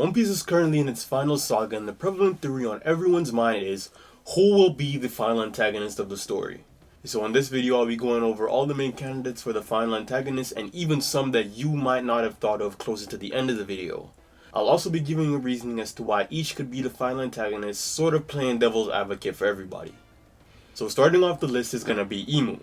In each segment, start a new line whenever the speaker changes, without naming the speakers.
One Piece is currently in its final saga, and the prevalent theory on everyone's mind is who will be the final antagonist of the story. So in this video I'll be going over all the main candidates for the final antagonist and even some that you might not have thought of closer to the end of the video. I'll also be giving a reasoning as to why each could be the final antagonist, sort of playing devil's advocate for everybody. So starting off the list is gonna be Enel.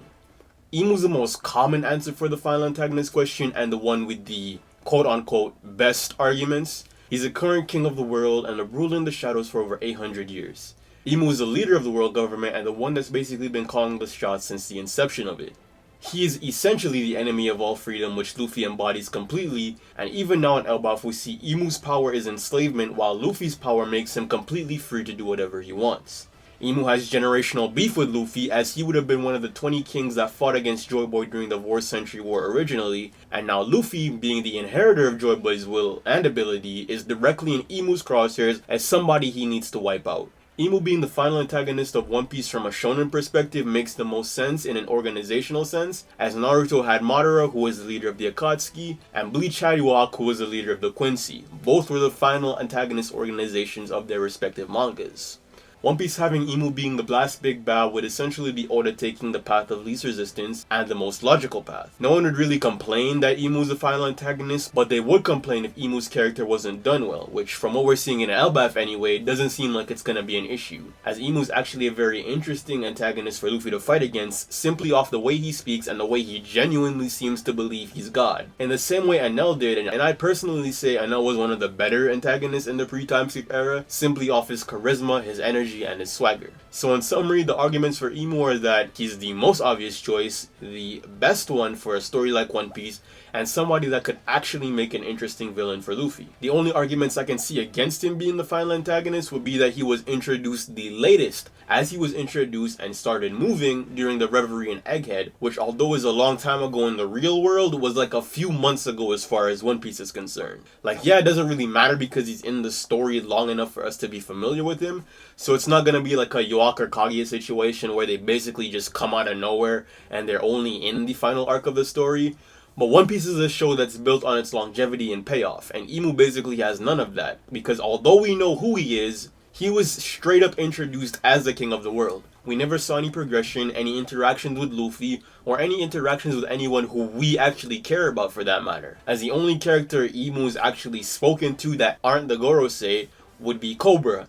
Emu's the most common answer for the final antagonist question and the one with the quote-unquote best arguments. He's the current king of the world and a ruler in the shadows for over 800 years. Emu is the leader of the world government and the one that's basically been calling the shots since the inception of it. He is essentially the enemy of all freedom, which Luffy embodies completely, and even now in Elbaf we see Emu's power is enslavement while Luffy's power makes him completely free to do whatever he wants. Emu has generational beef with Luffy, as he would have been one of the 20 kings that fought against Joy Boy during the War Century War originally, and now Luffy, being the inheritor of Joy Boy's will and ability, is directly in Emu's crosshairs as somebody he needs to wipe out. Emu being the final antagonist of One Piece from a shonen perspective makes the most sense in an organizational sense, as Naruto had Madara, who was the leader of the Akatsuki, and Bleach had Iwak, who was the leader of the Quincy. Both were the final antagonist organizations of their respective mangas. One Piece having Emu being the last big bad would essentially be Oda taking the path of least resistance and the most logical path. No one would really complain that Emu is the final antagonist, but they would complain if Emu's character wasn't done well, which from what we're seeing in Elbaf anyway, doesn't seem like it's gonna be an issue, as Emu's actually a very interesting antagonist for Luffy to fight against, simply off the way he speaks and the way he genuinely seems to believe he's God. In the same way Enel did, and I personally say Enel was one of the better antagonists in the pre-time skip era, simply off his charisma, his energy, and his swagger. So in summary, the arguments for Emu are that he's the most obvious choice, the best one for a story like One Piece, and somebody that could actually make an interesting villain for Luffy. The only arguments I can see against him being the final antagonist would be that he was introduced the latest, as he was introduced and started moving during the Reverie in Egghead, which although is a long time ago in the real world, was like a few months ago as far as One Piece is concerned. Like, yeah, it doesn't really matter because he's in the story long enough for us to be familiar with him, so it's not gonna be like a Yoak or Kaguya situation where they basically just come out of nowhere and they're only in the final arc of the story. But One Piece is a show that's built on its longevity and payoff, and Emu basically has none of that, because although we know who he is, he was straight up introduced as the king of the world. We never saw any progression, any interactions with Luffy, or any interactions with anyone who we actually care about for that matter, as the only character Emu's actually spoken to that aren't the Gorosei would be Cobra.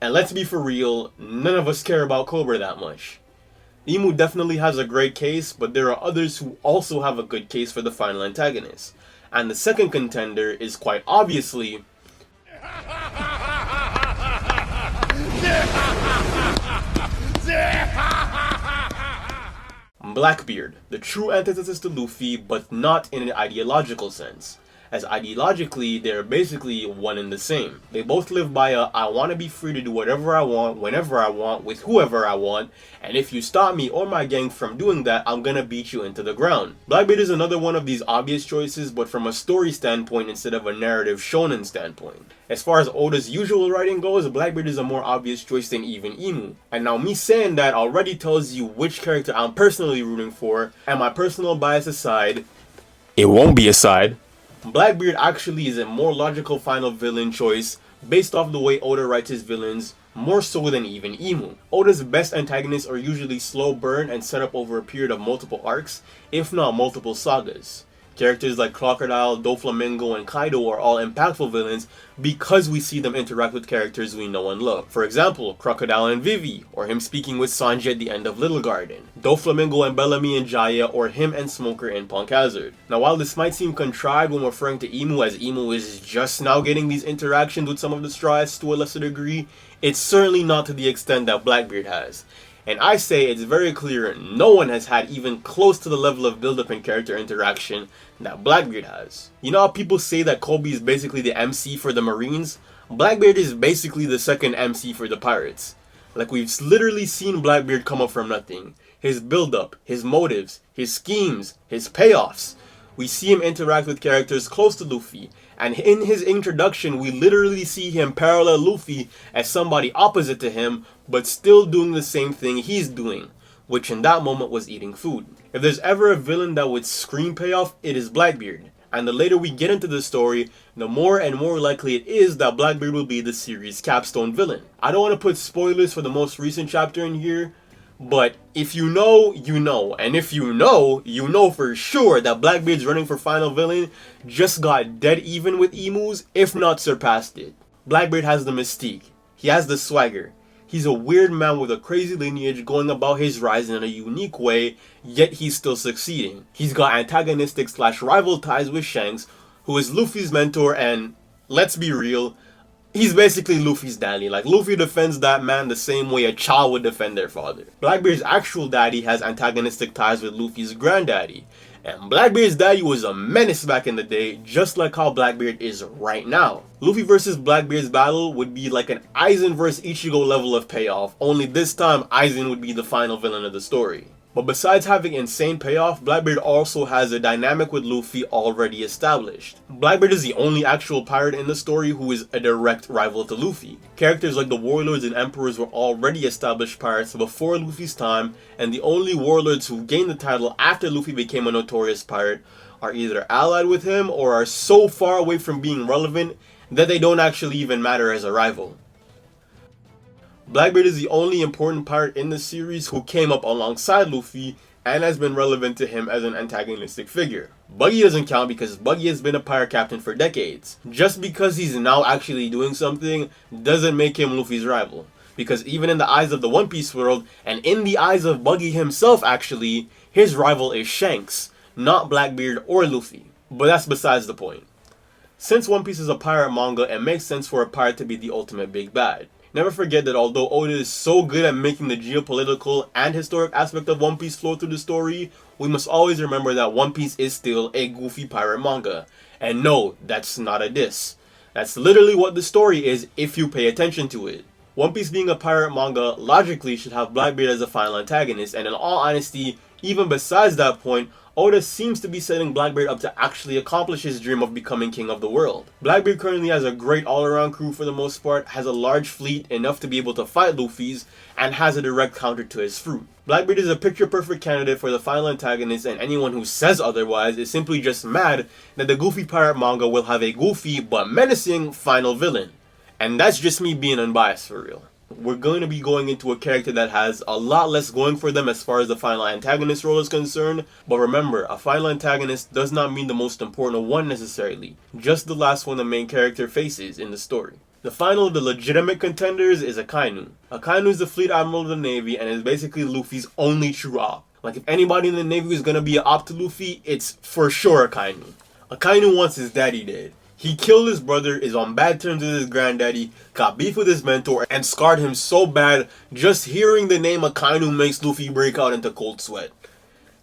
And let's be for real, none of us care about Cobra that much. Emu definitely has a great case, but there are others who also have a good case for the final antagonist. And the second contender is quite obviously Blackbeard, the true antithesis to Luffy, but not in an ideological sense, as ideologically they're basically one and the same. They both live by a I want to be free to do whatever I want, whenever I want, with whoever I want, and if you stop me or my gang from doing that, I'm gonna beat you into the ground. Blackbeard is another one of these obvious choices, but from a story standpoint instead of a narrative shonen standpoint. As far as Oda's usual writing goes, Blackbeard is a more obvious choice than even Emu. And now me saying that already tells you which character I'm personally rooting for, and my personal bias aside, it won't be aside, Blackbeard actually is a more logical final villain choice based off the way Oda writes his villains, more so than even Emu. Oda's best antagonists are usually slow burn and set up over a period of multiple arcs, if not multiple sagas. Characters like Crocodile, Doflamingo, and Kaido are all impactful villains because we see them interact with characters we know and love. For example, Crocodile and Vivi, or him speaking with Sanji at the end of Little Garden. Doflamingo and Bellamy and Jaya, or him and Smoker in Punk Hazard. Now while this might seem contrived when referring to Emu, as Emu is just now getting these interactions with some of the Straw Hats to a lesser degree, it's certainly not to the extent that Blackbeard has. And I say it's very clear no one has had even close to the level of build-up and character interaction that Blackbeard has. You know how people say that Koby is basically the MC for the Marines? Blackbeard is basically the second MC for the Pirates. Like, we've literally seen Blackbeard come up from nothing. His build-up, his motives, his schemes, his payoffs. We see him interact with characters close to Luffy, and in his introduction we literally see him parallel Luffy as somebody opposite to him, but still doing the same thing he's doing, which in that moment was eating food. If there's ever a villain that would scream payoff, it is Blackbeard. And the later we get into the story, the more and more likely it is that Blackbeard will be the series' capstone villain. I don't want to put spoilers for the most recent chapter in here, but if you know, you know. And if you know for sure that Blackbeard's running for final villain just got dead even with emus, if not surpassed it. Blackbeard has the mystique. He has the swagger. He's a weird man with a crazy lineage going about his rise in a unique way, yet he's still succeeding. He's got antagonistic / rival ties with Shanks, who is Luffy's mentor, and let's be real, he's basically Luffy's daddy. Like, Luffy defends that man the same way a child would defend their father. Blackbeard's actual daddy has antagonistic ties with Luffy's granddaddy. And Blackbeard's daddy was a menace back in the day, just like how Blackbeard is right now. Luffy versus Blackbeard's battle would be like an Aizen versus Ichigo level of payoff, only this time Aizen would be the final villain of the story. But besides having insane payoff, Blackbeard also has a dynamic with Luffy already established. Blackbeard is the only actual pirate in the story who is a direct rival to Luffy. Characters like the warlords and emperors were already established pirates before Luffy's time, and the only warlords who gained the title after Luffy became a notorious pirate are either allied with him or are so far away from being relevant that they don't actually even matter as a rival. Blackbeard is the only important pirate in the series who came up alongside Luffy and has been relevant to him as an antagonistic figure. Buggy doesn't count because Buggy has been a pirate captain for decades. Just because he's now actually doing something doesn't make him Luffy's rival. Because even in the eyes of the One Piece world, and in the eyes of Buggy himself actually, his rival is Shanks, not Blackbeard or Luffy. But that's besides the point. Since One Piece is a pirate manga, it makes sense for a pirate to be the ultimate big bad. Never forget that although Oda is so good at making the geopolitical and historic aspect of One Piece flow through the story, we must always remember that One Piece is still a goofy pirate manga. And no, that's not a diss. That's literally what the story is if you pay attention to it. One Piece being a pirate manga logically should have Blackbeard as a final antagonist, and in all honesty, even besides that point, Oda seems to be setting Blackbeard up to actually accomplish his dream of becoming king of the world. Blackbeard currently has a great all-around crew for the most part, has a large fleet enough to be able to fight Luffy's, and has a direct counter to his fruit. Blackbeard is a picture-perfect candidate for the final antagonist, and anyone who says otherwise is simply just mad that the goofy pirate manga will have a goofy but menacing final villain. And that's just me being unbiased for real. We're going to be going into a character that has a lot less going for them as far as the final antagonist role is concerned, but remember, a final antagonist does not mean the most important one necessarily, just the last one the main character faces in the story. The final of the legitimate contenders is Akainu. Akainu is the fleet admiral of the Navy and is basically Luffy's only true op. Like, if anybody in the Navy is going to be an op to Luffy, it's for sure Akainu. Akainu wants his daddy dead. He killed his brother, is on bad terms with his granddaddy, got beef with his mentor, and scarred him so bad, just hearing the name Akainu makes Luffy break out into cold sweat.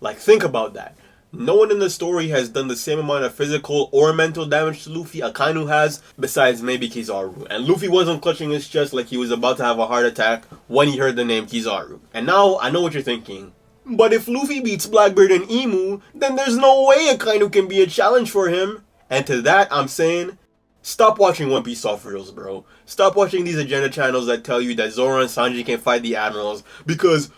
Like, think about that. No one in the story has done the same amount of physical or mental damage to Luffy Akainu has, besides maybe Kizaru. And Luffy wasn't clutching his chest like he was about to have a heart attack when he heard the name Kizaru. And now, I know what you're thinking. But if Luffy beats Blackbeard and Emu, then there's no way Akainu can be a challenge for him. And to that, I'm saying, stop watching One Piece soft reels, bro. Stop watching these agenda channels that tell you that Zoro and Sanji can fight the admirals because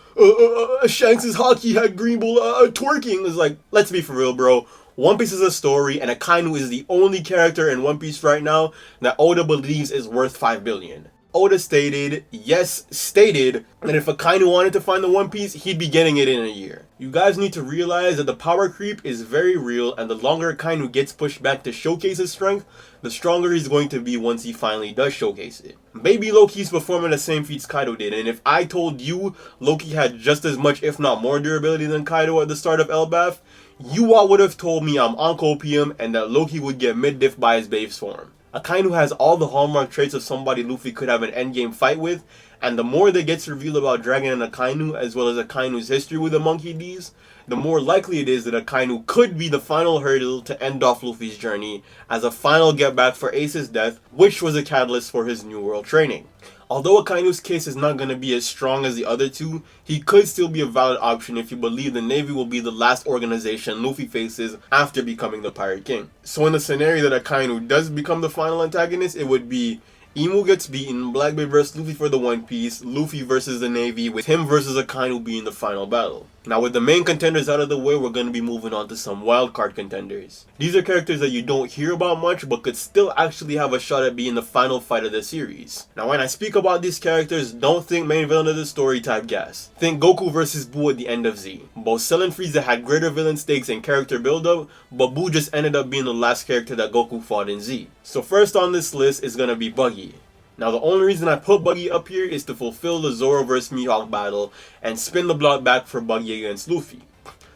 Shanks' hockey had Green Bull twerking. It's like, let's be for real, bro. One Piece is a story, and Akainu is the only character in One Piece right now that Oda believes is worth 5 billion. Oda stated, yes, stated, that if Akainu wanted to find the One Piece, he'd be getting it in a year. You guys need to realize that the power creep is very real, and the longer Akainu gets pushed back to showcase his strength, the stronger he's going to be once he finally does showcase it. Baby Loki's performing the same feats Kaido did, and if I told you Loki had just as much, if not more durability than Kaido at the start of Elbaf, you all would have told me I'm on copium and that Loki would get mid-diff by his base form. Akainu has all the hallmark traits of somebody Luffy could have an endgame fight with, and the more that gets revealed about Dragon and Akainu, as well as Akainu's history with the Monkey D's, the more likely it is that Akainu could be the final hurdle to end off Luffy's journey as a final get back for Ace's death, which was a catalyst for his New World training. Although Akainu's case is not going to be as strong as the other two, he could still be a valid option if you believe the Navy will be the last organization Luffy faces after becoming the Pirate King. So in the scenario that Akainu does become the final antagonist, it would be Emu gets beaten, Blackbeard vs Luffy for the One Piece, Luffy versus the Navy, with him versus Akainu being the final battle. Now with the main contenders out of the way, we're going to be moving on to some wildcard contenders. These are characters that you don't hear about much but could still actually have a shot at being the final fight of the series. Now when I speak about these characters, don't think main villain of the story type gas. Think Goku versus Buu at the end of Z. Both Cell and Frieza had greater villain stakes and character build-up, but Buu just ended up being the last character that Goku fought in Z. So first on this list is going to be Buggy. Now the only reason I put Buggy up here is to fulfill the Zoro vs Mihawk battle and spin the block back for Buggy against Luffy.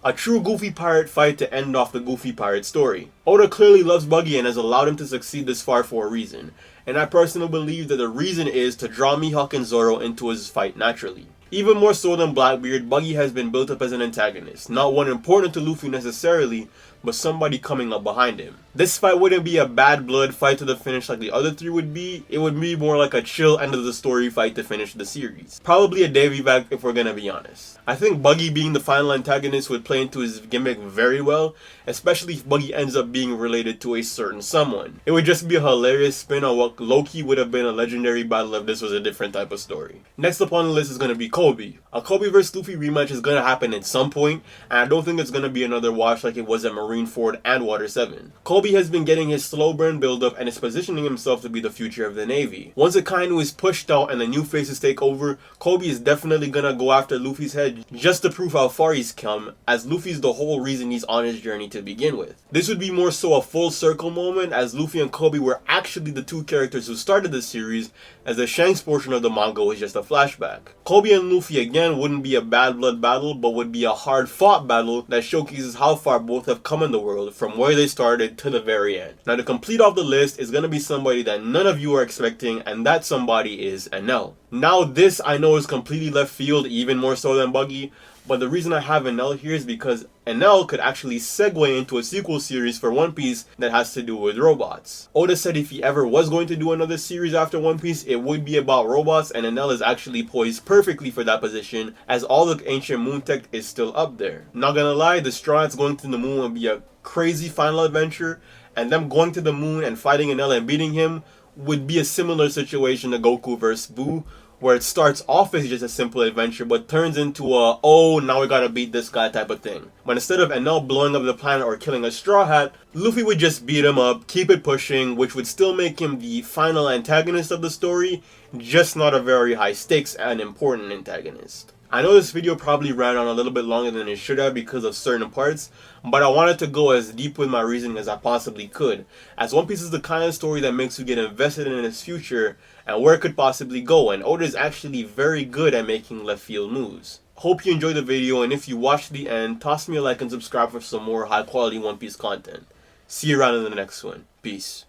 A true Goofy Pirate fight to end off the Goofy Pirate story. Oda clearly loves Buggy and has allowed him to succeed this far for a reason, and I personally believe that the reason is to draw Mihawk and Zoro into his fight naturally. Even more so than Blackbeard, Buggy has been built up as an antagonist, not one important to Luffy necessarily, but somebody coming up behind him. This fight wouldn't be a bad blood fight to the finish like the other three would be, it would be more like a chill end of the story fight to finish the series. Probably a Davy back if we're gonna be honest. I think Buggy being the final antagonist would play into his gimmick very well, especially if Buggy ends up being related to a certain someone. It would just be a hilarious spin on what low-key would have been a legendary battle if this was a different type of story. Next up on the list is gonna be Koby. A Koby vs Luffy rematch is gonna happen at some point, and I don't think it's gonna be another wash like it was at Marineford and Water 7. Koby has been getting his slow burn build-up and is positioning himself to be the future of the Navy. Once Akainu is pushed out and the new faces take over, Koby is definitely gonna go after Luffy's head just to prove how far he's come, as Luffy's the whole reason he's on his journey to begin with. This would be more so a full circle moment, as Luffy and Koby were actually the two characters who started the series, as the Shanks portion of the manga was just a flashback. Koby and Luffy again wouldn't be a bad blood battle, but would be a hard fought battle that showcases how far both have come in the world from where they started to the very end. Now to complete off the list is going to be somebody that none of you are expecting, and that somebody is Enel. Now this I know is completely left field, even more so than Buggy, but the reason I have Enel here is because Enel could actually segue into a sequel series for One Piece that has to do with robots. Oda said if he ever was going to do another series after One Piece, it would be about robots, and Enel is actually poised perfectly for that position, as all the ancient moon tech is still up there. Not gonna lie, the Straw Hats going to the moon would be a crazy final adventure, and them going to the moon and fighting Enel and beating him would be a similar situation to Goku vs Buu, where it starts off as just a simple adventure but turns into a, oh, now we gotta beat this guy type of thing. But instead of Enel blowing up the planet or killing a Straw Hat, Luffy would just beat him up, keep it pushing, which would still make him the final antagonist of the story, just not a very high stakes and important antagonist. I know this video probably ran on a little bit longer than it should have because of certain parts, but I wanted to go as deep with my reasoning as I possibly could, as One Piece is the kind of story that makes you get invested in its future and where it could possibly go, and Oda is actually very good at making left field moves. Hope you enjoyed the video, and if you watched the end, toss me a like and subscribe for some more high quality One Piece content. See you around in the next one. Peace.